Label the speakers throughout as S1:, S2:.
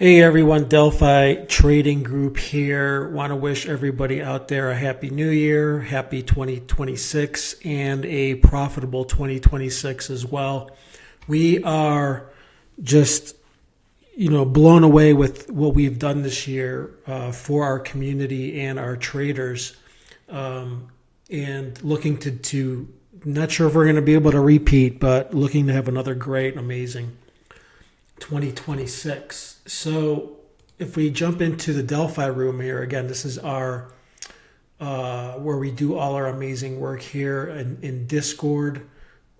S1: Hey everyone, Delphi Trading Group here. Want to wish everybody out there a happy new year, happy 2026, and a profitable 2026 as well. We are just, blown away with what we've done this year for our community and our traders, and looking to not sure if we're going to be able to repeat, but looking to have another great, amazing 2026. So if we jump into the Delphi room here, again, this is our where we do all our amazing work here in Discord.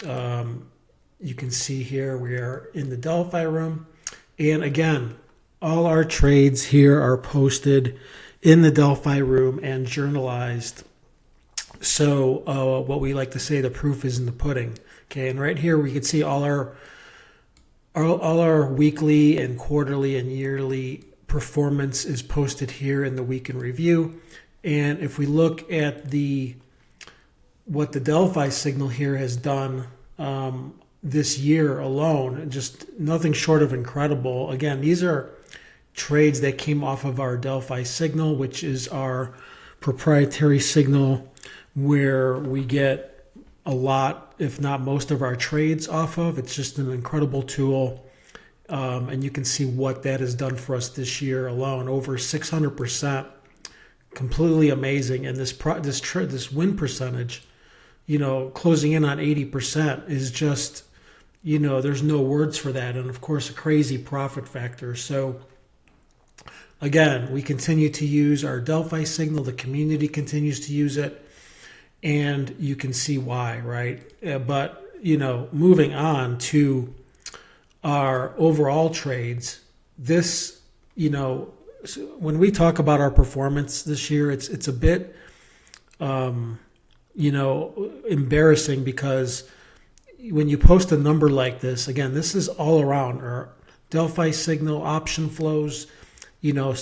S1: You can see here we are in the Delphi room. And again, all our trades here are posted in the Delphi room and journalized. So what we like to say, the proof is in the pudding. Okay, and right here we can see all our weekly and quarterly and yearly performance is posted here in the week in review. And if we look at what the Delphi signal here has done this year alone, just nothing short of incredible. Again, these are trades that came off of our Delphi signal, which is our proprietary signal where we get a lot, if not most of our trades off of. It's just an incredible tool. And you can see what that has done for us this year alone, over 600%, completely amazing. And this win percentage, closing in on 80% is just, there's no words for that. And of course, a crazy profit factor. So again, we continue to use our Delphi signal. The community continues to use it. And you can see why, right? But, moving on to our overall trades, this, when we talk about our performance this year, it's a bit, embarrassing, because when you post a number like this, again, this is all around our Delphi signal, option flows,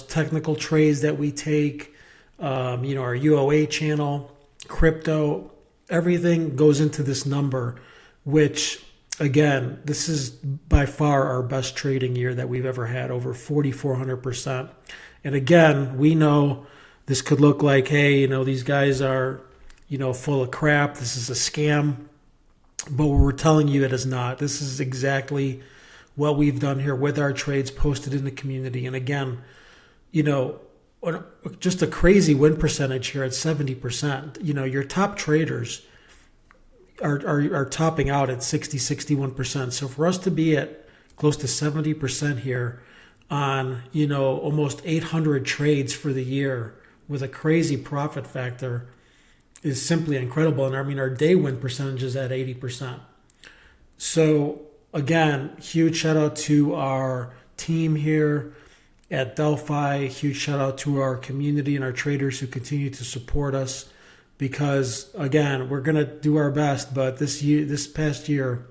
S1: technical trades that we take, our UOA channel, crypto, everything goes into this number, which again, this is by far our best trading year that we've ever had, over 4,400%. And again, we know this could look like, hey, these guys are, full of crap. This is a scam. But we're telling you it is not. This is exactly what we've done here with our trades posted in the community. And again, just a crazy win percentage here at 70%. Your top traders are topping out at 61%. So for us to be at close to 70% here on, almost 800 trades for the year with a crazy profit factor is simply incredible. And I mean, our day win percentage is at 80%. So again, huge shout out to our team here at Delphi. Huge shout out to our community and our traders who continue to support us, because again, we're going to do our best, but this past year,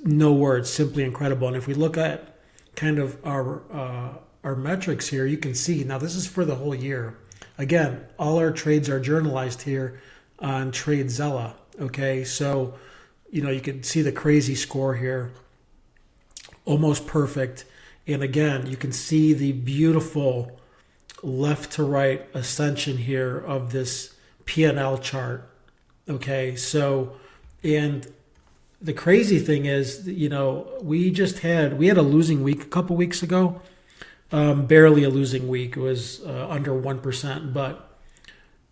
S1: no words, simply incredible. And if we look at kind of our metrics here, you can see now this is for the whole year. Again, all our trades are journalized here on TradeZella. Okay, so you can see the crazy score here, almost perfect. And again, you can see the beautiful left to right ascension here of this P&L chart. Okay, so, and the crazy thing is, we had a losing week a couple weeks ago, barely a losing week. It was under 1%, but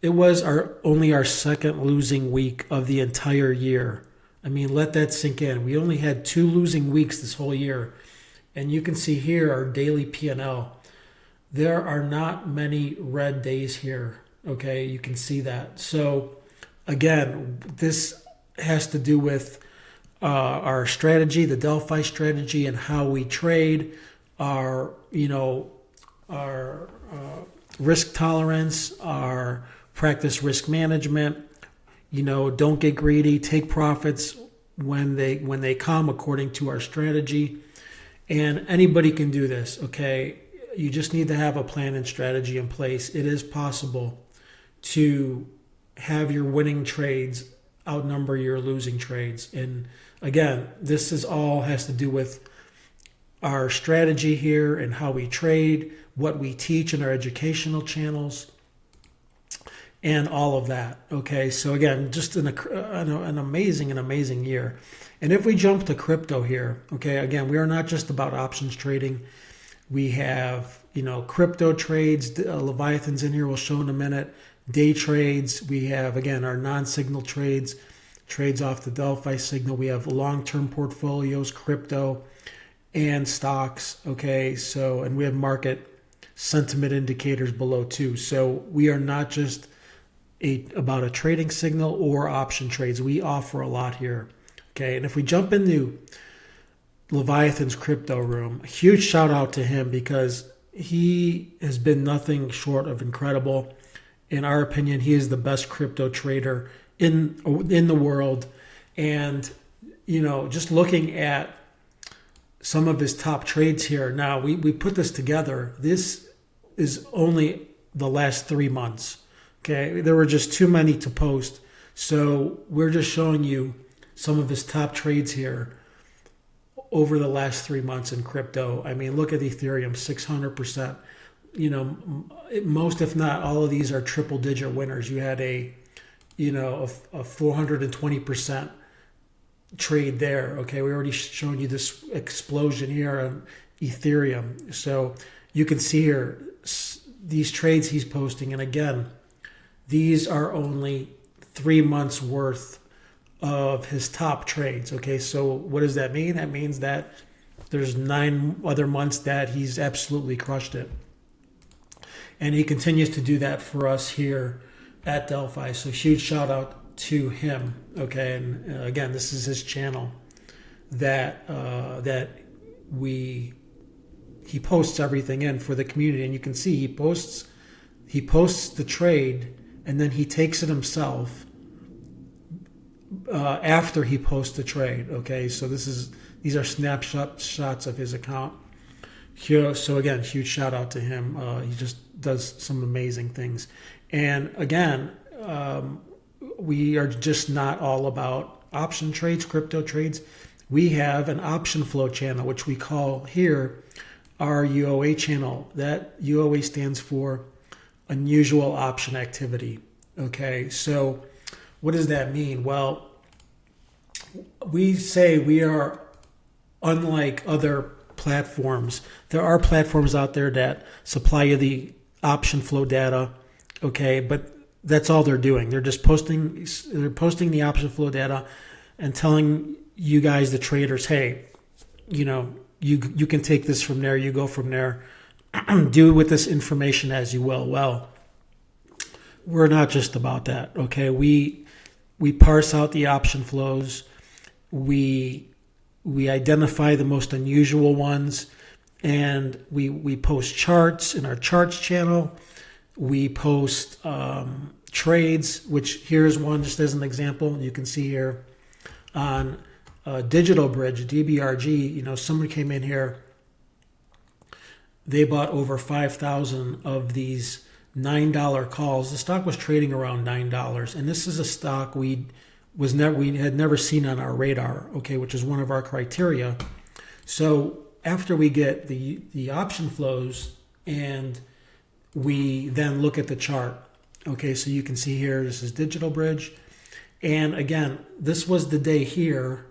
S1: it was only our second losing week of the entire year. I mean, let that sink in. We only had 2 losing weeks this whole year. And you can see here our daily P&L. There are not many red days here. Okay, you can see that. So again, this has to do with our strategy, the Delphi strategy, and how we trade, our risk tolerance, our practice risk management. Don't get greedy. Take profits when they come according to our strategy. And anybody can do this, okay? You just need to have a plan and strategy in place. It is possible to have your winning trades outnumber your losing trades. And again, this is all has to do with our strategy here and how we trade, what we teach in our educational channels, and all of that. Okay, so again, just an amazing year. And if we jump to crypto here, okay, again, we are not just about options trading. We have, crypto trades, Leviathan's in here, we'll show in a minute, day trades. We have, again, our non-signal trades off the Delphi signal. We have long-term portfolios, crypto, and stocks, okay? So, and we have market sentiment indicators below too. So we are not just about a trading signal or option trades. We offer a lot here, okay? And if we jump into Leviathan's crypto room, a huge shout out to him because he has been nothing short of incredible. In our opinion, he is the best crypto trader in the world. And, just looking at some of his top trades here. Now, we put this together. This is only the last 3 months. Okay, there were just too many to post. So we're just showing you some of his top trades here over the last 3 months in crypto. I mean, look at Ethereum, 600%. Most, if not all of these are triple digit winners. You had a 420% trade there. Okay, we already shown you this explosion here on Ethereum. So you can see here these trades he's posting. And again, these are only 3 months worth of his top trades. Okay, so what does that mean? That means that there's 9 other months that he's absolutely crushed it. And he continues to do that for us here at Delphi. So huge shout out to him. Okay, and again, this is his channel that he posts everything in for the community, and you can see he posts the trade, and then he takes it himself after he posts the trade. Okay, so these are snapshots of his account here. So again, huge shout out to him. He just does some amazing things. And again, we are just not all about option trades, crypto trades. We have an option flow channel, which we call here our UOA channel. That UOA stands for unusual option activity. Okay, so what does that mean? Well, we say we are unlike other platforms. There are platforms out there that supply you the option flow data, okay, but that's all they're doing. They're just posting the option flow data and telling you guys, the traders, hey, you can take this from there, you go from there, do with this information as you will. Well, we're not just about that, okay? We parse out the option flows. We identify the most unusual ones, and we post charts in our charts channel. We post trades, which here's one just as an example. You can see here on Digital Bridge, DBRG, somebody came in here. They bought over 5,000 of these $9 calls. The stock was trading around $9, and this is a stock we had never seen on our radar, okay, which is one of our criteria. So after we get the option flows and we then look at the chart, okay, so you can see here, this is Digital Bridge. And again, this was the day here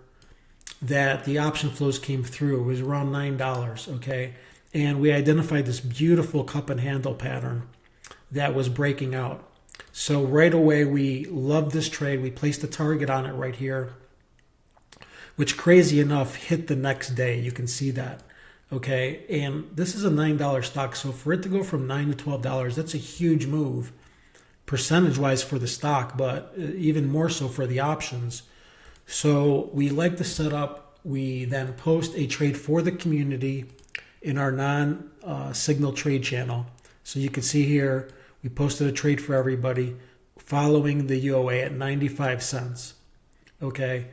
S1: that the option flows came through. It was around $9, okay? And we identified this beautiful cup and handle pattern that was breaking out. So right away, we loved this trade. We placed a target on it right here, which crazy enough hit the next day. You can see that, okay? And this is a $9 stock. So for it to go from $9 to $12, that's a huge move percentage-wise for the stock, but even more so for the options. So we like the setup. We then post a trade for the community in our non-signal trade channel. So you can see here, we posted a trade for everybody following the UOA at 95 cents. Okay.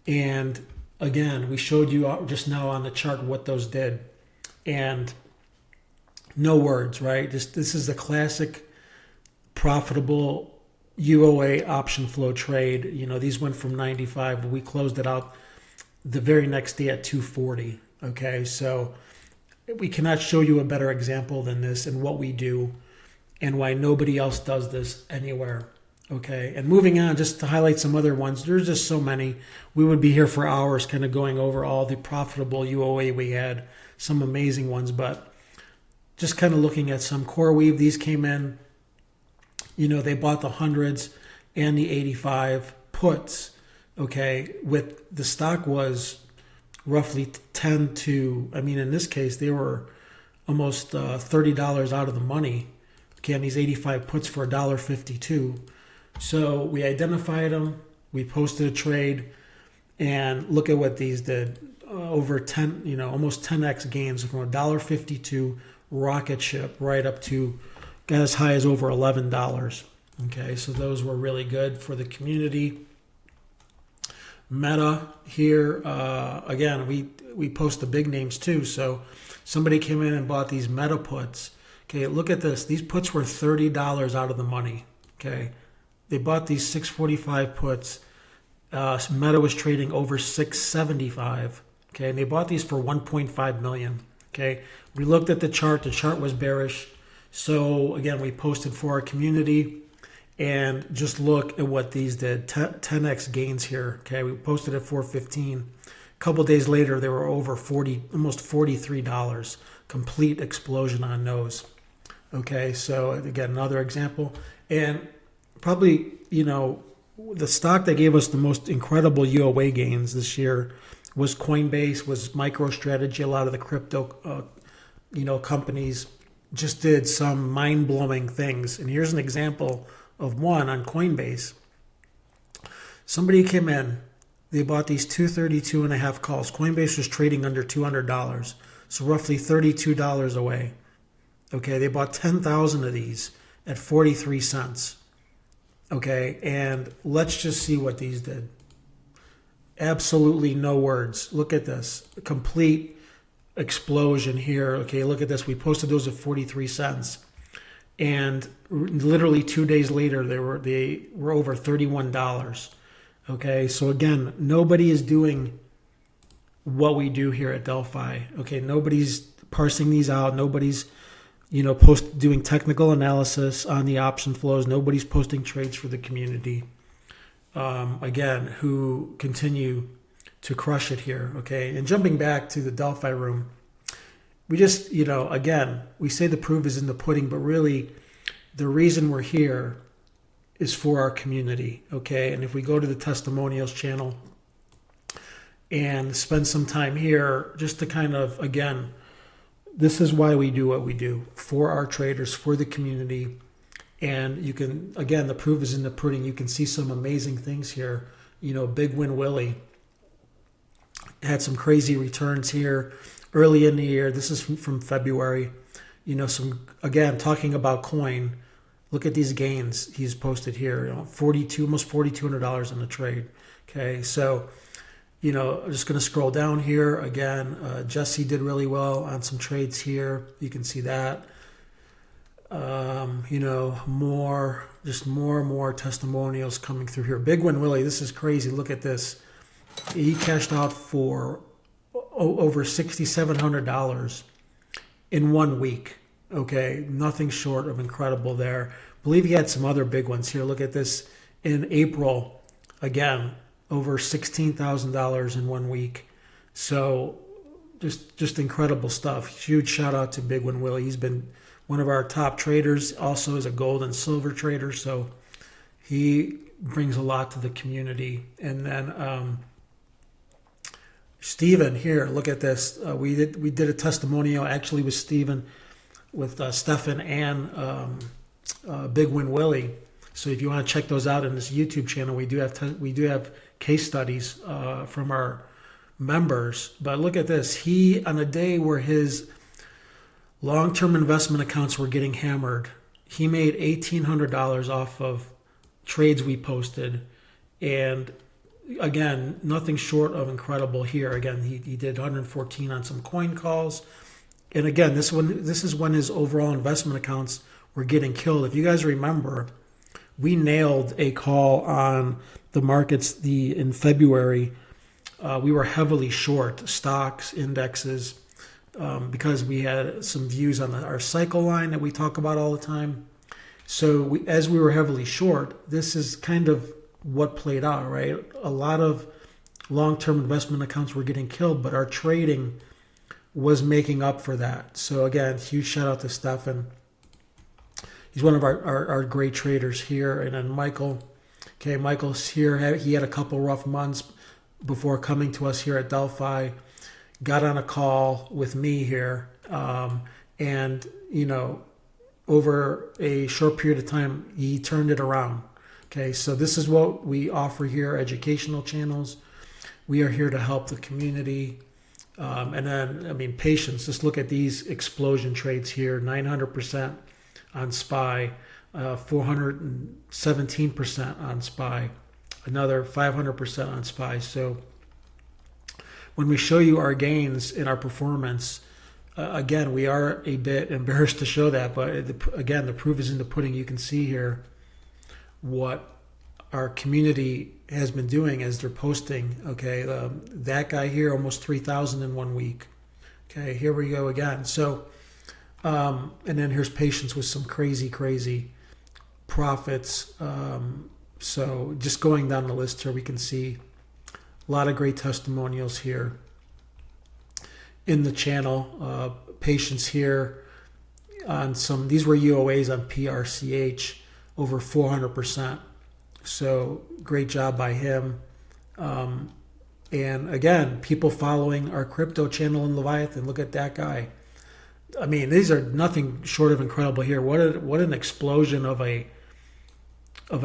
S1: And again, we showed you just now on the chart what those did. And no words, right? This is a classic profitable UOA option flow trade. These went from 95, but we closed it out the very next day at 240. Okay, so we cannot show you a better example than this and what we do and why nobody else does this anywhere. Okay, and moving on, just to highlight some other ones, there's just so many. We would be here for hours kind of going over all the profitable UOA we had, some amazing ones, but just kind of looking at some CoreWeave, these came in, they bought the hundreds and the 85 puts, okay, with the stock was roughly 10 to, in this case, they were almost $30 out of the money, okay, and these 85 puts for $1.52. So we identified them, we posted a trade, and look at what these did. Over 10, almost 10x gains from $1.52 rocket ship right up to got as high as over $11. Okay, so those were really good for the community. Meta here, again, we post the big names too. So somebody came in and bought these Meta puts. Okay, look at this. These puts were $30 out of the money. Okay, they bought these 645 puts. Meta was trading over 675. Okay, and they bought these for 1.5 million. Okay, we looked at the chart. The chart was bearish. So again, we posted for our community. And just look at what these did. 10x gains here. Okay, we posted at 415. A couple days later, they were over 40, almost $43. Complete explosion on those. Okay, so again, another example. And probably, the stock that gave us the most incredible UOA gains this year was Coinbase, was MicroStrategy. A lot of the crypto, companies just did some mind-blowing things. And here's an example of one on Coinbase. Somebody came in, they bought these 232.5 calls. Coinbase was trading under $200, so roughly $32 away. Okay, they bought 10,000 of these at 43 cents. Okay, and let's just see what these did. Absolutely no words. Look at this. A complete explosion here. Okay, look at this. We posted those at 43 cents. And literally 2 days later, they were over $31. Okay, so again, nobody is doing what we do here at Delphi. Okay, nobody's parsing these out. Nobody's, doing technical analysis on the option flows. Nobody's posting trades for the community. Again, who continue to crush it here. Okay, and jumping back to the Delphi room. We just, again, we say the proof is in the pudding, but really the reason we're here is for our community, okay? And if we go to the testimonials channel and spend some time here just to kind of, again, this is why we do what we do, for our traders, for the community. And you can, again, the proof is in the pudding. You can see some amazing things here. Big Win Willie had some crazy returns here early in the year. This is from February. Again, talking about coin. Look at these gains he's posted here. Almost $4,200 in the trade. Okay, so I'm just going to scroll down here again. Jesse did really well on some trades here. You can see that. More and more testimonials coming through here. Big Win Willie. This is crazy. Look at this. He cashed out for over $6,700 in 1 week. Okay, nothing short of incredible there. I believe he had some other big ones here. Look at this in April. Again, over $16,000 in 1 week. So just incredible stuff. Huge shout out to Big Win Willie. He's been one of our top traders. Also is a gold and silver trader. So he brings a lot to the community. And then Steven here, look at this. We did a testimonial actually with Steven, with Stefan and Big Win Willie. So if you want to check those out in this YouTube channel, we do have case studies from our members. But look at this. He, on a day where his long-term investment accounts were getting hammered, he made $1,800 off of trades we posted. And again, nothing short of incredible here. Again, he did 114 on some coin calls. And again, this is when his overall investment accounts were getting killed. If you guys remember, we nailed a call on the markets in February we were heavily short stocks, indexes, because we had some views on our cycle line that we talk about all the time. So as we were heavily short, this is kind of what played out, right? A lot of long-term investment accounts were getting killed, but our trading was making up for that. So again, huge shout out to Stefan. He's one of our great traders here. And then Michael. Okay, Michael's here. He had a couple rough months before coming to us here at Delphi. Got on a call with me here. And, over a short period of time, he turned it around. Okay, so this is what we offer here, educational channels. We are here to help the community. And then, patience. Just look at these explosion trades here, 900% on SPY, 417% on SPY, another 500% on SPY. So when we show you our gains in our performance, again, we are a bit embarrassed to show that, but again, the proof is in the pudding. You can see here what our community has been doing as they're posting. Okay, that guy here, almost 3,000 in 1 week. Okay, here we go again. So, and then here's patience with some crazy profits. So just going down the list here, we can see a lot of great testimonials here in the channel. Patience here on some, these were UOAs on PRCH, over 400%. So great job by him. And again, people following our crypto channel in Leviathan. Look at that guy. These are nothing short of incredible here. What an explosion of a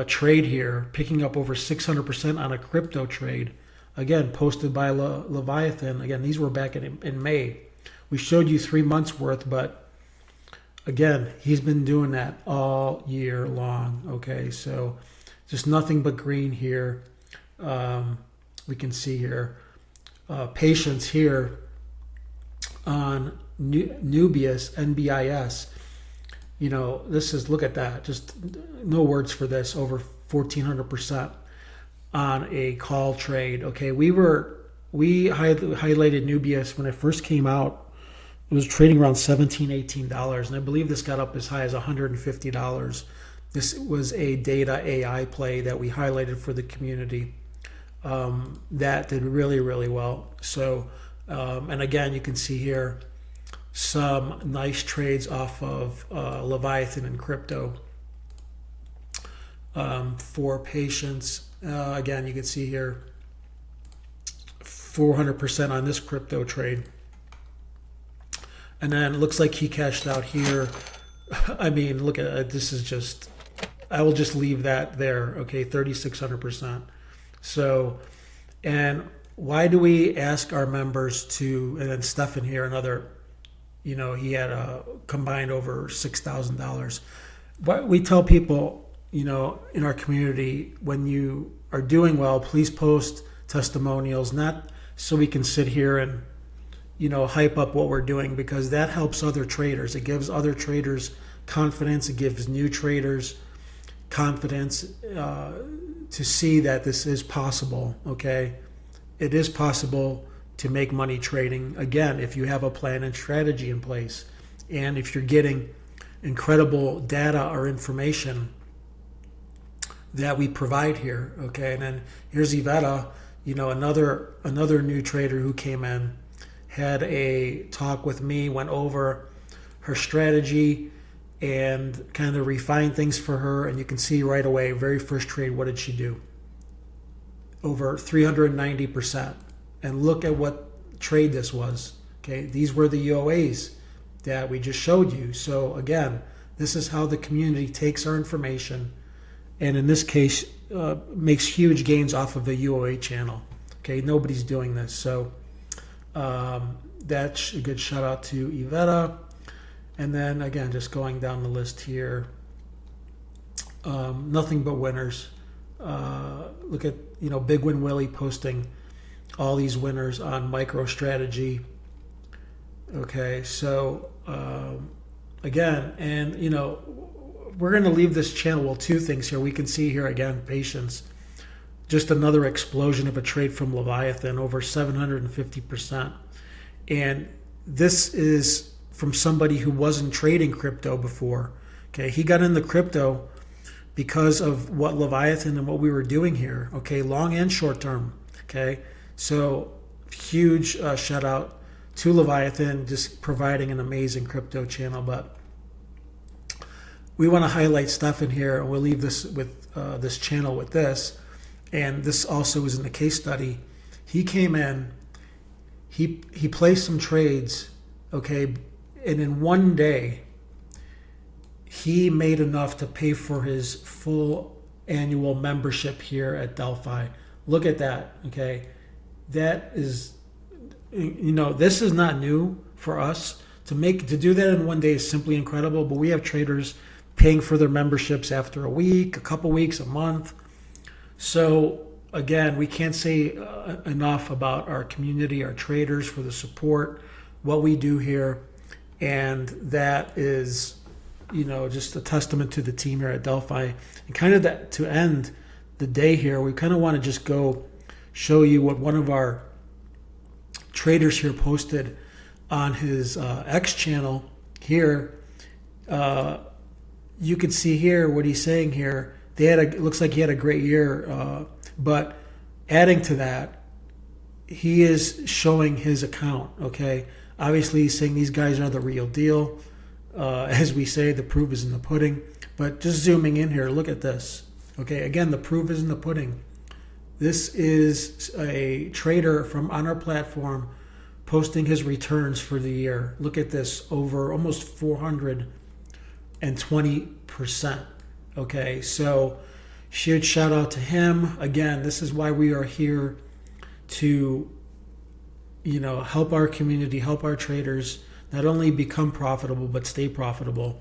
S1: trade here, picking up over 600% on a crypto trade. Again, posted by Leviathan. Again, these were back in May. We showed you 3 months worth, but again, he's been doing that all year long. Okay, so just nothing but green here. We can see here patience here on Nubius, NBIS. This is, look at that. Just no words for this. Over 1,400% on a call trade. Okay, we highlighted Nubius when it first came out. It was trading around $17, $18, and I believe this got up as high as $150. This was a data AI play that we highlighted for the community. That did really, really well. So, and again, you can see here some nice trades off of Leviathan and crypto for patience. Again, you can see here 400% on this crypto trade. And then it looks like he cashed out here. Look at it. This is just, I will just leave that there. Okay, 3,600%. So, and why do we ask our members to, and then Stefan here, another, he had a combined over $6,000. But we tell people, in our community, when you are doing well, please post testimonials, not so we can sit here and, hype up what we're doing, because that helps other traders. It gives other traders confidence. It gives new traders confidence to see that this is possible. Okay, it is possible to make money trading, again, if you have a plan and strategy in place, and if you're getting incredible data or information that we provide here. Okay, and then here's Iveta, another new trader who came in, had a talk with me, went over her strategy and kind of refined things for her. And you can see right away, very first trade, what did she do? Over 390%. And look at what trade this was. Okay, these were the UOAs that we just showed you. So again, this is how the community takes our information, and in this case, makes huge gains off of the UOA channel. Okay, nobody's doing this. So that's a good shout out to Iveta. And then again, just going down the list here, nothing but winners. Look at, Big Win Willie posting all these winners on MicroStrategy. Okay, so again, and we're going to leave this channel. Well, two things here. We can see here again, patience, just another explosion of a trade from Leviathan, over 750%. And this is from somebody who wasn't trading crypto before. Okay, he got into crypto because of what Leviathan and what we were doing here. Okay, long and short term. Okay, so huge shout out to Leviathan, just providing an amazing crypto channel. But we want to highlight stuff in here, and we'll leave this with this channel with this. And this also is in the case study. He came in, he placed some trades, okay, and in one day, he made enough to pay for his full annual membership here at Delphi. Look at that, okay? That is, this is not new for us. To do that in one day is simply incredible, but we have traders paying for their memberships after a week, a couple weeks, a month. So again, we can't say enough about our community, our traders, for the support, what we do here. And that is, just a testament to the team here at Delphi. And kind of that, to end the day here, we kind of want to just go show you what one of our traders here posted on his X channel here. You can see here what he's saying here. It looks like he had a great year, but adding to that, he is showing his account. Okay, obviously he's saying these guys are the real deal. As we say, the proof is in the pudding. But just zooming in here, look at this. Okay, again, the proof is in the pudding. This is a trader from on our platform posting his returns for the year. Look at this, over almost 420%. Okay, so huge shout out to him. Again, this is why we are here to, help our community, help our traders not only become profitable, but stay profitable.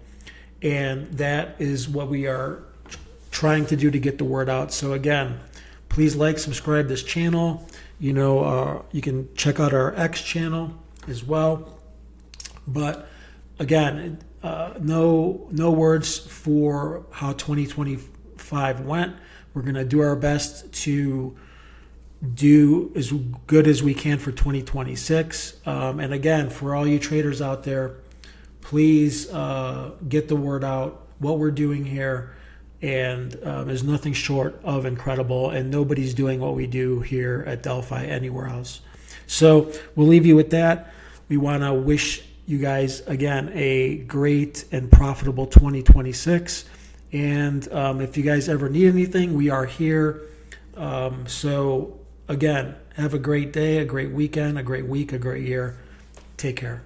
S1: And that is what we are trying to do to get the word out. So again, please like, subscribe this channel. You can check out our X channel as well. But again, no words for how 2025 went. We're going to do our best to do as good as we can for 2026. And again, for all you traders out there, please get the word out, what we're doing here. And there's nothing short of incredible, and nobody's doing what we do here at Delphi anywhere else. So we'll leave you with that. We want to wish you guys, again, a great and profitable 2026. And if you guys ever need anything, we are here. So again, have a great day, a great weekend, a great week, a great year. Take care.